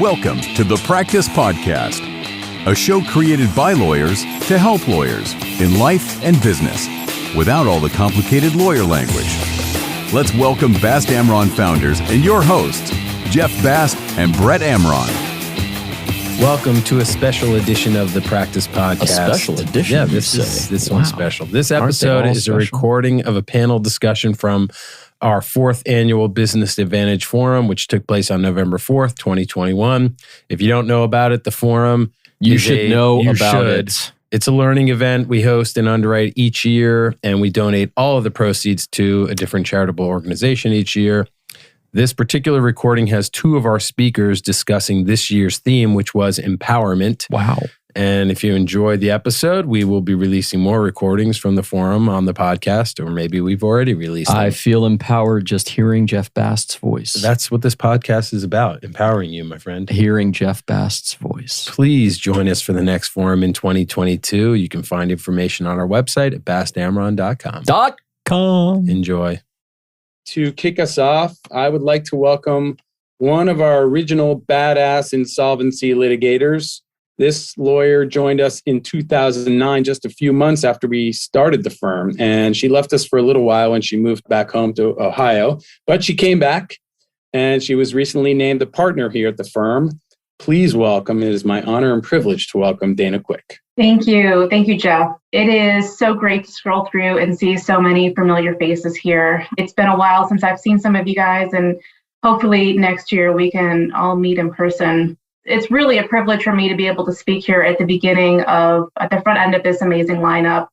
Welcome to the Practice Podcast, a show created by lawyers to help lawyers in life and business without all the complicated lawyer language. Let's welcome Bast Amron founders and your hosts, Jeff Bast and Brett Amron. Welcome to a special edition of the Practice Podcast. A special edition? Yeah, this one's special. This episode is a recording of a panel discussion from our 4th annual Business Advantage Forum, which took place on November 4th, 2021. If you don't know about it, the forum, you should know about it. It's a learning event we host and underwrite each year, and we donate all of the proceeds to a different charitable organization each year. This particular recording has 2 of our speakers discussing this year's theme, which was empowerment. Wow. And if you enjoyed the episode, we will be releasing more recordings from the forum on the podcast, or maybe we've already released them. I feel empowered just hearing Jeff Bast's voice. That's what this podcast is about, empowering you, my friend. Hearing Jeff Bast's voice. Please join us for the next forum in 2022. You can find information on our website at bastamron.com. Enjoy. To kick us off, I would like to welcome one of our original badass insolvency litigators. This lawyer joined us in 2009, just a few months after we started the firm. And she left us for a little while when she moved back home to Ohio. But she came back and she was recently named a partner here at the firm. Please welcome, it is my honor and privilege to welcome Dana Quick. Thank you. Thank you, Jeff. It is so great to scroll through and see so many familiar faces here. It's been a while since I've seen some of you guys, and hopefully next year we can all meet in person. It's really a privilege for me to be able to speak here at the front end of this amazing lineup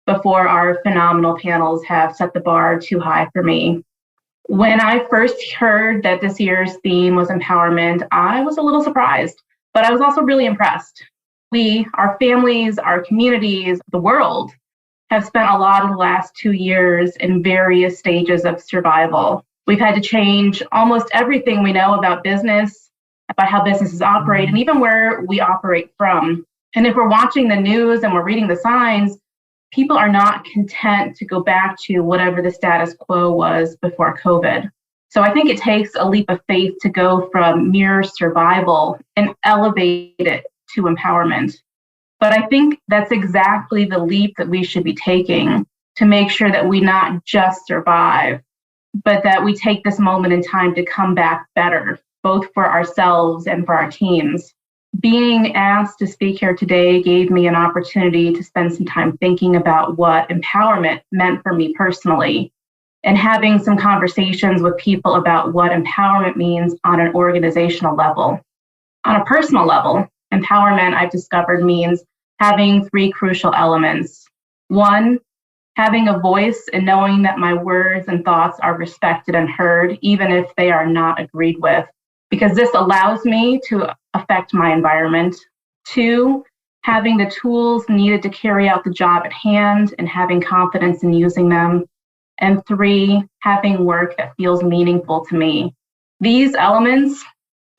before our phenomenal panels have set the bar too high for me. When I first heard that this year's theme was empowerment, I was a little surprised, but I was also really impressed. We, our families, our communities, the world, have spent a lot of the last 2 years in various stages of survival. We've had to change almost everything we know about business, about how businesses operate, and even where we operate from. And if we're watching the news and we're reading the signs, people are not content to go back to whatever the status quo was before COVID. So I think it takes a leap of faith to go from mere survival and elevate it to empowerment. But I think that's exactly the leap that we should be taking to make sure that we not just survive, but that we take this moment in time to come back better, both for ourselves and for our teams. Being asked to speak here today gave me an opportunity to spend some time thinking about what empowerment meant for me personally, and having some conversations with people about what empowerment means on an organizational level. On a personal level, empowerment, I've discovered, means having 3 crucial elements. 1, having a voice and knowing that my words and thoughts are respected and heard, even if they are not agreed with, because this allows me to affect my environment. 2, having the tools needed to carry out the job at hand and having confidence in using them. And 3, having work that feels meaningful to me. These elements,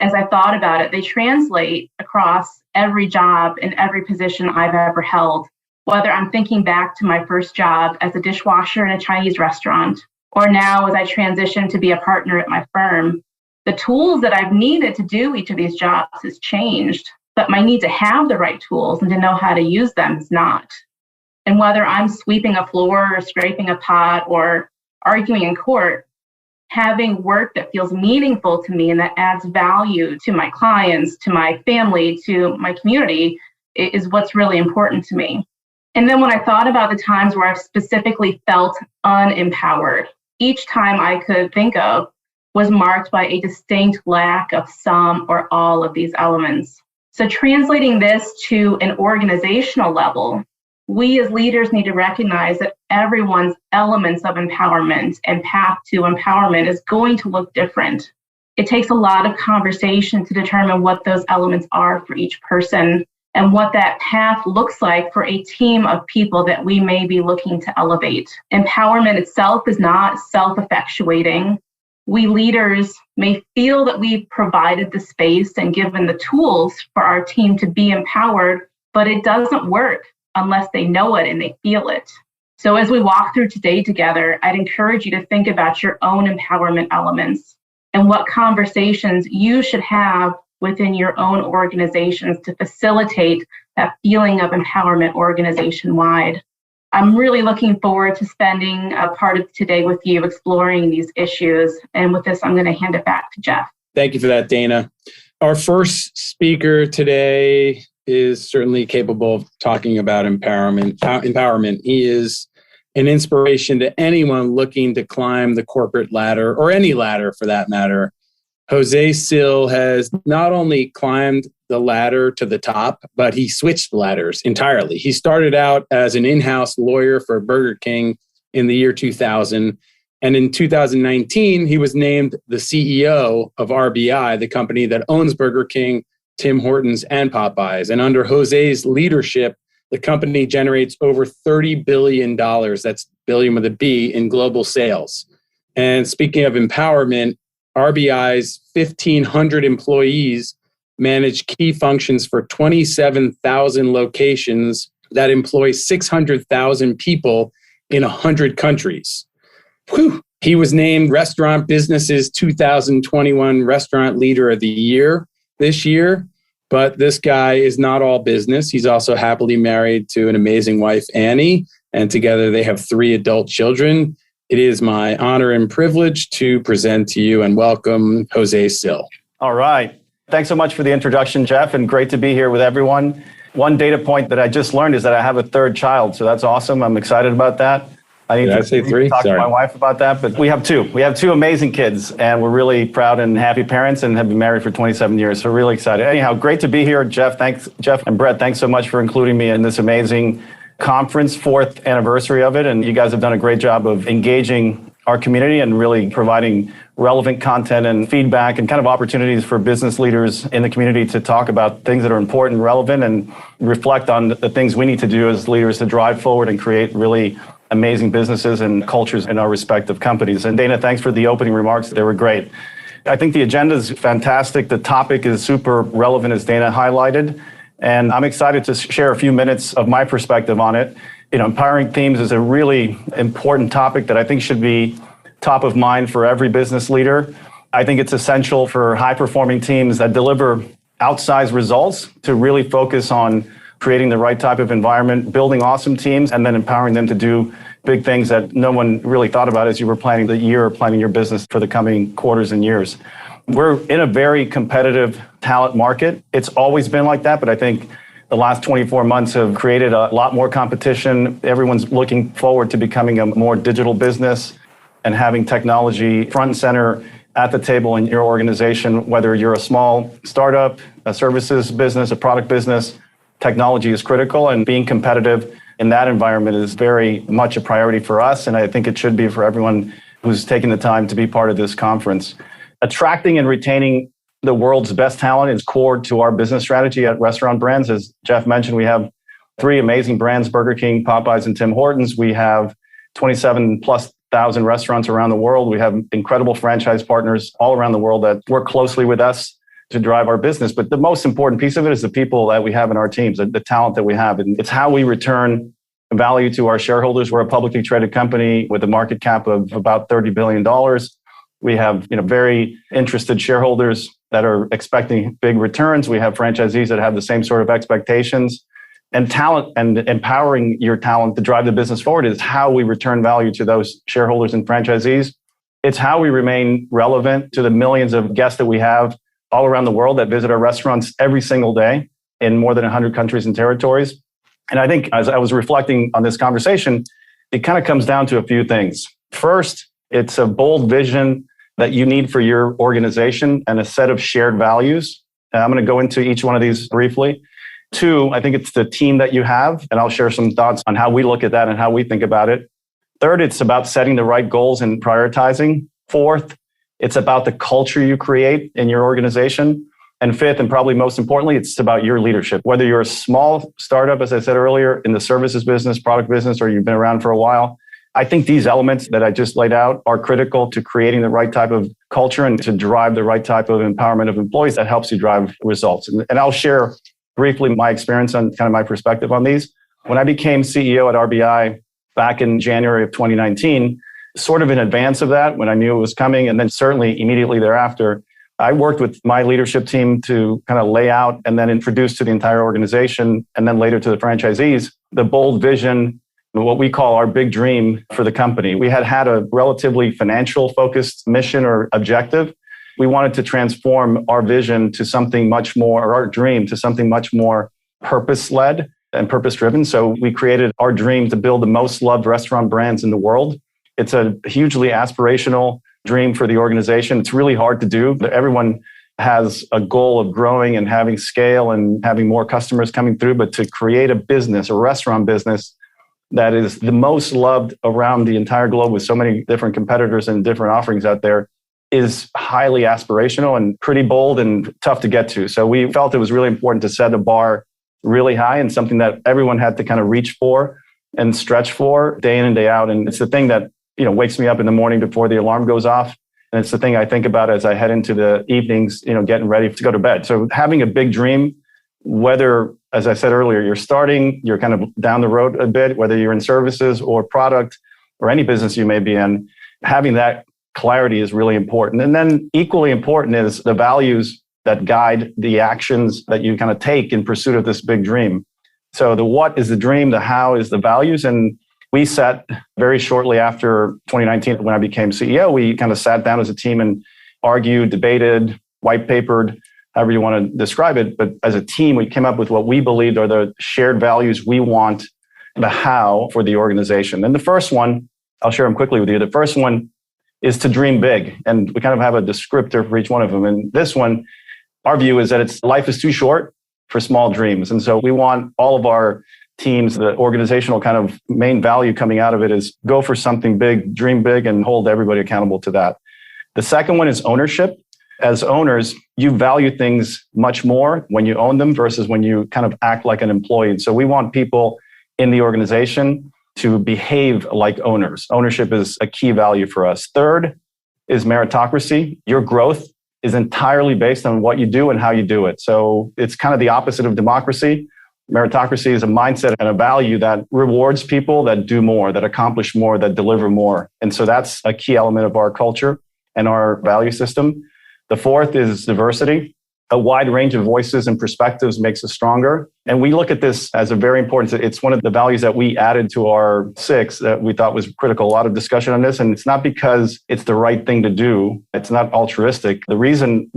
as I thought about it, they translate across every job and every position I've ever held, whether I'm thinking back to my first job as a dishwasher in a Chinese restaurant, or now as I transition to be a partner at my firm. The tools that I've needed to do each of these jobs has changed, but my need to have the right tools and to know how to use them is not. And whether I'm sweeping a floor or scraping a pot or arguing in court, having work that feels meaningful to me and that adds value to my clients, to my family, to my community is what's really important to me. And then when I thought about the times where I've specifically felt unempowered, each time I could think of was marked by a distinct lack of some or all of these elements. So translating this to an organizational level, we as leaders need to recognize that everyone's elements of empowerment and path to empowerment is going to look different. It takes a lot of conversation to determine what those elements are for each person and what that path looks like for a team of people that we may be looking to elevate. Empowerment itself is not self-effectuating. We leaders may feel that we've provided the space and given the tools for our team to be empowered, but it doesn't work unless they know it and they feel it. So as we walk through today together, I'd encourage you to think about your own empowerment elements and what conversations you should have within your own organizations to facilitate that feeling of empowerment organization-wide. I'm really looking forward to spending a part of today with you exploring these issues. And with this, I'm going to hand it back to Jeff. Thank you for that, Dana. Our first speaker today is certainly capable of talking about empowerment. He is an inspiration to anyone looking to climb the corporate ladder, or any ladder for that matter. Jose Sil has not only climbed the ladder to the top, but he switched ladders entirely. He started out as an in-house lawyer for Burger King in the year 2000. And in 2019, he was named the CEO of RBI, the company that owns Burger King, Tim Hortons, and Popeyes. And under Jose's leadership, the company generates over $30 billion, that's billion with a B, in global sales. And speaking of empowerment, RBI's 1,500 employees manage key functions for 27,000 locations that employ 600,000 people in 100 countries. Whew. He was named Restaurant Business's 2021 Restaurant Leader of the Year this year. But this guy is not all business. He's also happily married to an amazing wife, Annie, and together they have 3 adult children. It is my honor and privilege to present to you and welcome Jose Sil. All right. Thanks so much for the introduction, Jeff, and great to be here with everyone. One data point that I just learned is that I have a 3rd child, so that's awesome. I'm excited about that. I need to talk to my wife about that, but we have 2. We have 2 amazing kids, and we're really proud and happy parents and have been married for 27 years, so really excited. Anyhow, great to be here, Jeff. Thanks, Jeff and Brett. Thanks so much for including me in this amazing conference, 4th anniversary of it, and you guys have done a great job of engaging our community and really providing relevant content and feedback and kind of opportunities for business leaders in the community to talk about things that are important, relevant, and reflect on the things we need to do as leaders to drive forward and create really amazing businesses and cultures in our respective companies. And Dana, thanks for the opening remarks. They were great. I think the agenda is fantastic. The topic is super relevant, as Dana highlighted. And I'm excited to share a few minutes of my perspective on it. Empowering teams is a really important topic that I think should be top of mind for every business leader. I think it's essential for high-performing teams that deliver outsized results to really focus on creating the right type of environment, building awesome teams, and then empowering them to do big things that no one really thought about as you were planning the year or planning your business for the coming quarters and years. We're in a very competitive talent market. It's always been like that, but I think the last 24 months have created a lot more competition. Everyone's looking forward to becoming a more digital business and having technology front and center at the table in your organization, whether you're a small startup, a services business, a product business. Technology is critical, and being competitive in that environment is very much a priority for us, and I think it should be for everyone who's taking the time to be part of this conference. Attracting and retaining the world's best talent is core to our business strategy at Restaurant Brands. As Jeff mentioned, we have 3 amazing brands, Burger King, Popeyes, and Tim Hortons. We have 27,000+ restaurants around the world. We have incredible franchise partners all around the world that work closely with us to drive our business. But the most important piece of it is the people that we have in our teams, the talent that we have. And it's how we return value to our shareholders. We're a publicly traded company with a market cap of about $30 billion. We have very interested shareholders that are expecting big returns. We have franchisees that have the same sort of expectations. And talent and empowering your talent to drive the business forward is how we return value to those shareholders and franchisees. It's how we remain relevant to the millions of guests that we have all around the world that visit our restaurants every single day in more than 100 countries and territories. And I think as I was reflecting on this conversation, it kind of comes down to a few things. First, it's a bold vision that you need for your organization and a set of shared values. And I'm going to go into each one of these briefly. 2, I think it's the team that you have, and I'll share some thoughts on how we look at that and how we think about it. 3rd, it's about setting the right goals and prioritizing. 4th, it's about the culture you create in your organization. And 5th, and probably most importantly, it's about your leadership. Whether you're a small startup, as I said earlier, in the services business, product business, or you've been around for a while, I think these elements that I just laid out are critical to creating the right type of culture and to drive the right type of empowerment of employees that helps you drive results. And I'll share briefly my experience on kind of my perspective on these. When I became CEO at RBI back in January of 2019, sort of in advance of that, when I knew it was coming, and then certainly immediately thereafter, I worked with my leadership team to kind of lay out and then introduce to the entire organization and then later to the franchisees, the bold vision, what we call our big dream for the company. We had a relatively financial focused mission or objective. We wanted to transform our vision to something much more, or our dream to something much more purpose-led and purpose-driven. So we created our dream to build the most loved restaurant brands in the world. It's a hugely aspirational dream for the organization. It's really hard to do. Everyone has a goal of growing and having scale and having more customers coming through, but to create a business, a restaurant business that is the most loved around the entire globe with so many different competitors and different offerings out there is highly aspirational and pretty bold and tough to get to. So we felt it was really important to set a bar really high and something that everyone had to kind of reach for and stretch for day in and day out. And it's the thing that, wakes me up in the morning before the alarm goes off. And it's the thing I think about as I head into the evenings, getting ready to go to bed. So having a big dream, whether, as I said earlier, you're kind of down the road a bit, whether you're in services or product or any business you may be in, having that clarity is really important. And then equally important is the values that guide the actions that you kind of take in pursuit of this big dream. So the what is the dream, the how is the values. And we sat very shortly after 2019, when I became CEO, we kind of sat down as a team and argued, debated, white papered, however you want to describe it. But as a team, we came up with what we believed are the shared values we want, the how for the organization. And the first one, I'll share them quickly with you. The first one is to dream big. And we kind of have a descriptor for each one of them. And this one, our view is that life is too short for small dreams. And so we want all of our teams, the organizational kind of main value coming out of it is go for something big, dream big, and hold everybody accountable to that. The second one is ownership. As owners, you value things much more when you own them versus when you kind of act like an employee. And so we want people in the organization to behave like owners. Ownership is a key value for us. Third is meritocracy. Your growth is entirely based on what you do and how you do it. So it's kind of the opposite of democracy. Meritocracy is a mindset and a value that rewards people that do more, that accomplish more, that deliver more. And so that's a key element of our culture and our value system. The fourth is diversity. A wide range of voices and perspectives makes us stronger. And we look at this as a very important, it's one of the values that we added to our 6 that we thought was critical. A lot of discussion on this. And it's not because it's the right thing to do. It's not altruistic. The reason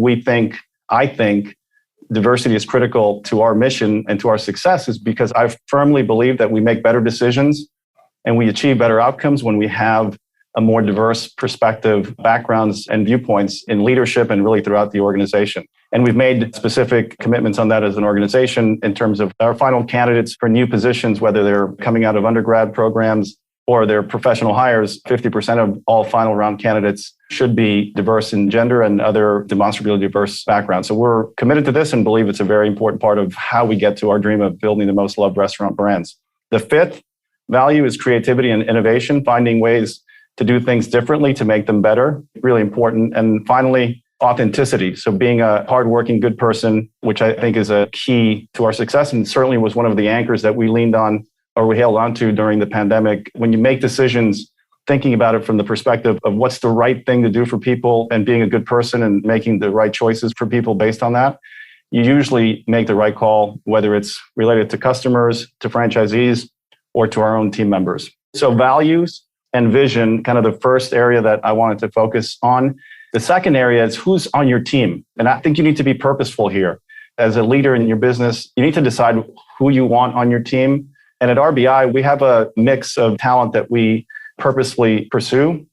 I think diversity is critical to our mission and to our success is because I firmly believe that we make better decisions and we achieve better outcomes when we have a more diverse perspective, backgrounds, and viewpoints in leadership and really throughout the organization. And we've made specific commitments on that as an organization in terms of our final candidates for new positions, whether they're coming out of undergrad programs or they're professional hires. 50% of all final round candidates should be diverse in gender and other demonstrably diverse backgrounds. So we're committed to this and believe it's a very important part of how we get to our dream of building the most loved restaurant brands. The fifth value is creativity and innovation, finding ways to do things differently to make them better, really important. And finally, authenticity. So being a hardworking, good person, which I think is a key to our success and certainly was one of the anchors that we leaned on or we held on to during the pandemic. When you make decisions, thinking about it from the perspective of what's the right thing to do for people and being a good person and making the right choices for people based on that, you usually make the right call, whether it's related to customers, to franchisees, or to our own team members. So values and vision, kind of the first area that I wanted to focus on. The second area is who's on your team. And I think you need to be purposeful here. As a leader in your business, you need to decide who you want on your team. And at RBI, we have a mix of talent that we purposefully pursue.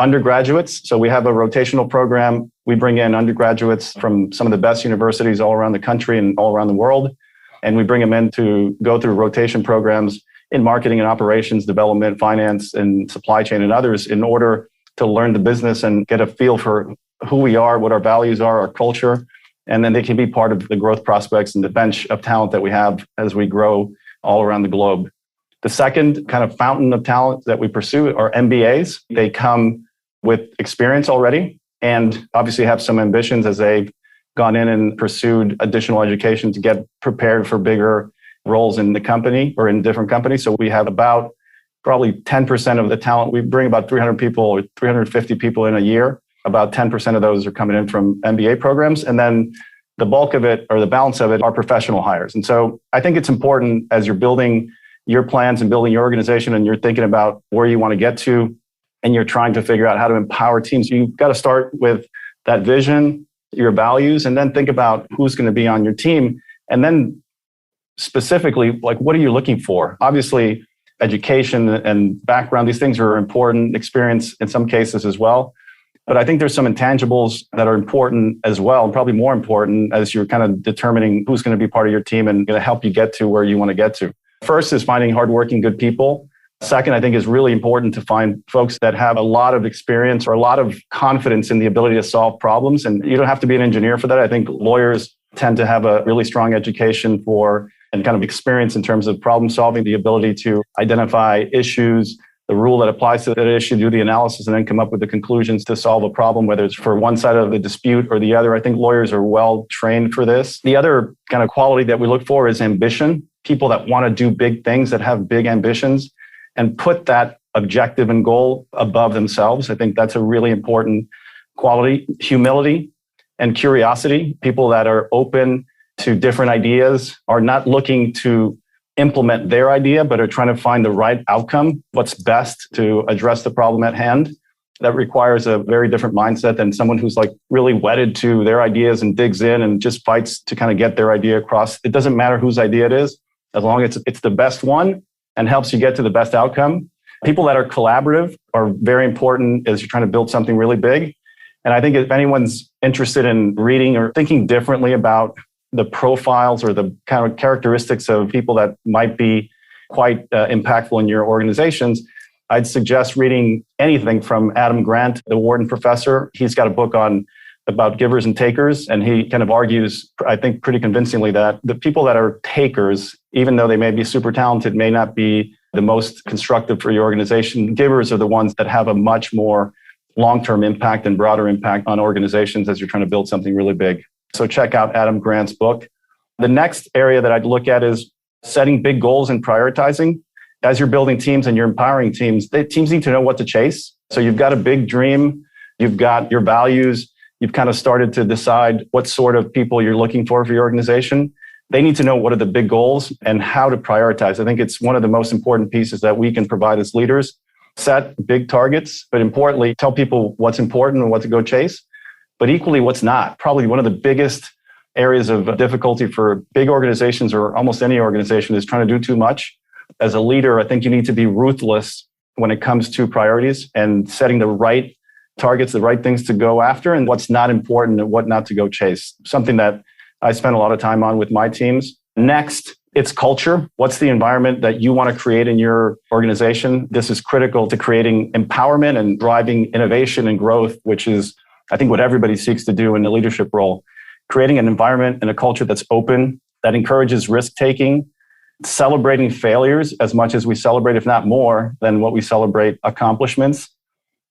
Undergraduates, so we have a rotational program. We bring in undergraduates from some of the best universities all around the country and all around the world. And we bring them in to go through rotation programs in marketing and operations, development, finance, and supply chain and others in order to learn the business and get a feel for who we are, what our values are, our culture. And then they can be part of the growth prospects and the bench of talent that we have as we grow all around the globe. The second kind of fountain of talent that we pursue are MBAs. They come with experience already and obviously have some ambitions as they've gone in and pursued additional education to get prepared for bigger roles in the company or in different companies. So we have about probably 10% of the talent. We bring about 300 people or 350 people in a year About 10% of those are coming in from MBA programs. And then the bulk of it, or the balance of it, are professional hires. And so I think it's important as you're building your plans and building your organization and you're thinking about where you want to get to and you're trying to figure out how to empower teams, you've got to start with that vision, your values, and then think about who's going to be on your team. And then specifically, like, what are you looking for? Obviously, education and background, these things are important, experience in some cases as well. But I think there's some intangibles that are important as well, and probably more important as you're kind of determining who's going to be part of your team and going to help you get to where you want to get to. First is finding hardworking, good people. Second, I think is really important to find folks that have a lot of experience or a lot of confidence in the ability to solve problems. And you don't have to be an engineer for that. I think lawyers tend to have a really strong education for and kind of experience in terms of problem solving, the ability to identify issues, the rule that applies to that issue, do the analysis, and then come up with the conclusions to solve a problem, whether it's for one side of the dispute or the other. I think lawyers are well trained for this. The other kind of quality that we look for is ambition. People that want to do big things, that have big ambitions, and put that objective and goal above themselves. I think that's a really important quality. Humility and curiosity. People that are open to different ideas, are not looking to implement their idea, but are trying to find the right outcome, what's best to address the problem at hand. That requires a very different mindset than someone who's like really wedded to their ideas and digs in and just fights to kind of get their idea across. It doesn't matter whose idea it is, as long as it's the best one and helps you get to the best outcome. People that are collaborative are very important as you're trying to build something really big. And I think if anyone's interested in reading or thinking differently about the profiles or the kind of characteristics of people that might be quite impactful in your organizations, I'd suggest reading anything from Adam Grant, the Wharton professor. He's got a book about givers and takers, and he kind of argues, I think pretty convincingly, that the people that are takers, even though they may be super talented, may not be the most constructive for your organization. Givers are the ones that have a much more long-term impact and broader impact on organizations as you're trying to build something really big. So check out Adam Grant's book. The next area that I'd look at is setting big goals and prioritizing. As you're building teams and you're empowering teams, teams need to know what to chase. So you've got a big dream, you've got your values, you've kind of started to decide what sort of people you're looking for your organization. They need to know what are the big goals and how to prioritize. I think it's one of the most important pieces that we can provide as leaders. Set big targets, but importantly, tell people what's important and what to go chase, but equally what's not. Probably one of the biggest areas of difficulty for big organizations or almost any organization is trying to do too much. As a leader, I think you need to be ruthless when it comes to priorities and setting the right targets, the right things to go after, and what's not important and what not to go chase. Something that I spend a lot of time on with my teams. Next, it's culture. What's the environment that you want to create in your organization? This is critical to creating empowerment and driving innovation and growth, which is, I think, what everybody seeks to do in the leadership role. Creating an environment and a culture that's open, that encourages risk-taking, celebrating failures as much as we celebrate, if not more, than what we celebrate accomplishments.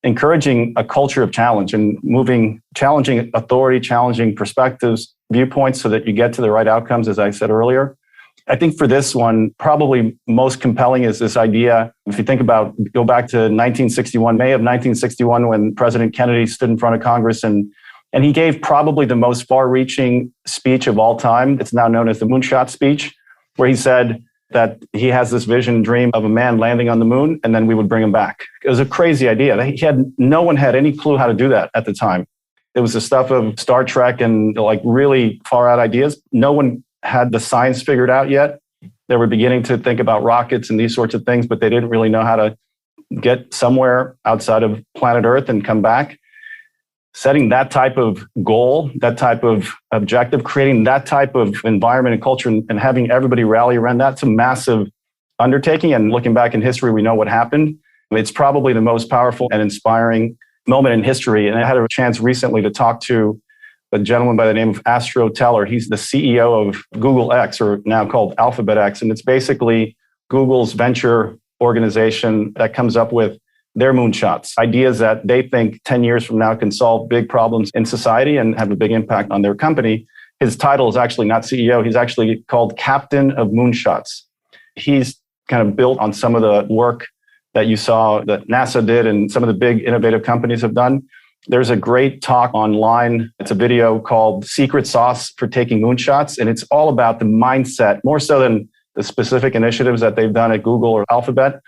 Encouraging a culture of challenge and challenging authority, challenging perspectives, viewpoints so that you get to the right outcomes, as I said earlier. I think for this one, probably most compelling is this idea. If you think about, go back to 1961, May of 1961, when President Kennedy stood in front of Congress and he gave probably the most far-reaching speech of all time. It's now known as the moonshot speech, where he said that he has this vision and dream of a man landing on the moon, and then we would bring him back. It was a crazy idea. No one had any clue how to do that at the time. It was the stuff of Star Trek and like really far out ideas. No one had the science figured out yet. They were beginning to think about rockets and these sorts of things, but they didn't really know how to get somewhere outside of planet Earth and come back. Setting that type of goal, that type of objective, creating that type of environment and culture and having everybody rally around that's a massive undertaking. And looking back in history, we know what happened. It's probably the most powerful and inspiring moment in history. And I had a chance recently to talk to a gentleman by the name of Astro Teller. He's the CEO of Google X, or now called Alphabet X. And it's basically Google's venture organization that comes up with their moonshots, ideas that they think 10 years from now can solve big problems in society and have a big impact on their company. His title is actually not CEO. He's actually called Captain of Moonshots. He's kind of built on some of the work that you saw that NASA did and some of the big innovative companies have done. There's a great talk online. It's a video called Secret Sauce for Taking Moonshots. And it's all about the mindset, more so than the specific initiatives that they've done at Google or Alphabet.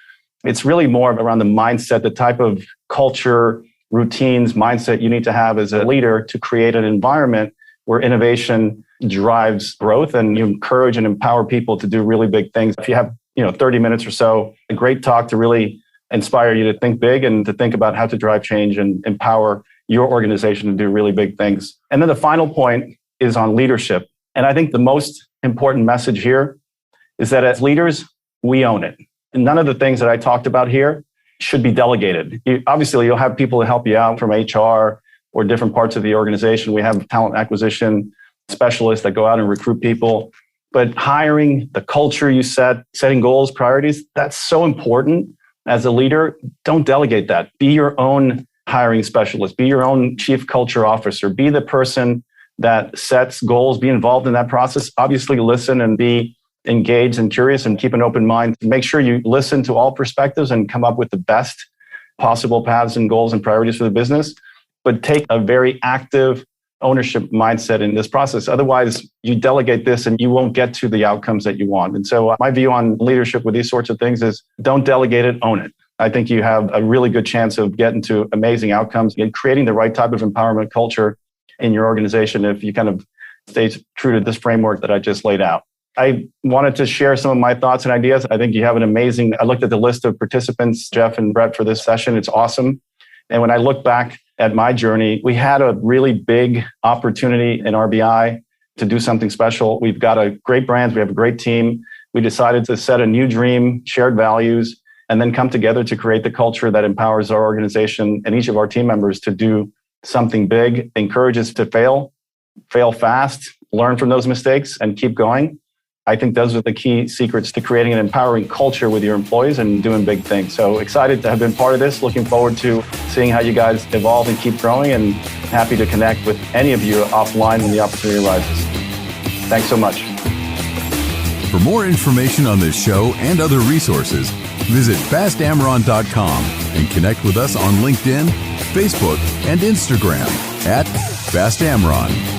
It's really more around the mindset, the type of culture, routines, mindset you need to have as a leader to create an environment where innovation drives growth and you encourage and empower people to do really big things. If you have 30 minutes or so, a great talk to really inspire you to think big and to think about how to drive change and empower your organization to do really big things. And then the final point is on leadership. And I think the most important message here is that as leaders, we own it. And none of the things that I talked about here should be delegated. Obviously, you'll have people to help you out from HR or different parts of the organization. We have talent acquisition specialists that go out and recruit people. But hiring, the culture you set, setting goals, priorities, that's so important. As a leader, don't delegate that. Be your own hiring specialist. Be your own chief culture officer. Be the person that sets goals. Be involved in that process. Obviously, listen and be engaged and curious and keep an open mind. Make sure you listen to all perspectives and come up with the best possible paths and goals and priorities for the business. But take a very active ownership mindset in this process. Otherwise, you delegate this and you won't get to the outcomes that you want. And so my view on leadership with these sorts of things is don't delegate it, own it. I think you have a really good chance of getting to amazing outcomes and creating the right type of empowerment culture in your organization if you kind of stay true to this framework that I just laid out. I wanted to share some of my thoughts and ideas. I think you have I looked at the list of participants, Jeff and Brett, for this session. It's awesome. And when I look back at my journey, we had a really big opportunity in RBI to do something special. We've got a great brand. We have a great team. We decided to set a new dream, shared values, and then come together to create the culture that empowers our organization and each of our team members to do something big, encourage us to fail fast, learn from those mistakes, and keep going. I think those are the key secrets to creating an empowering culture with your employees and doing big things. So excited to have been part of this. Looking forward to seeing how you guys evolve and keep growing, and happy to connect with any of you offline when the opportunity arises. Thanks so much. For more information on this show and other resources, visit bastamron.com and connect with us on LinkedIn, Facebook, and Instagram @Bast Amron.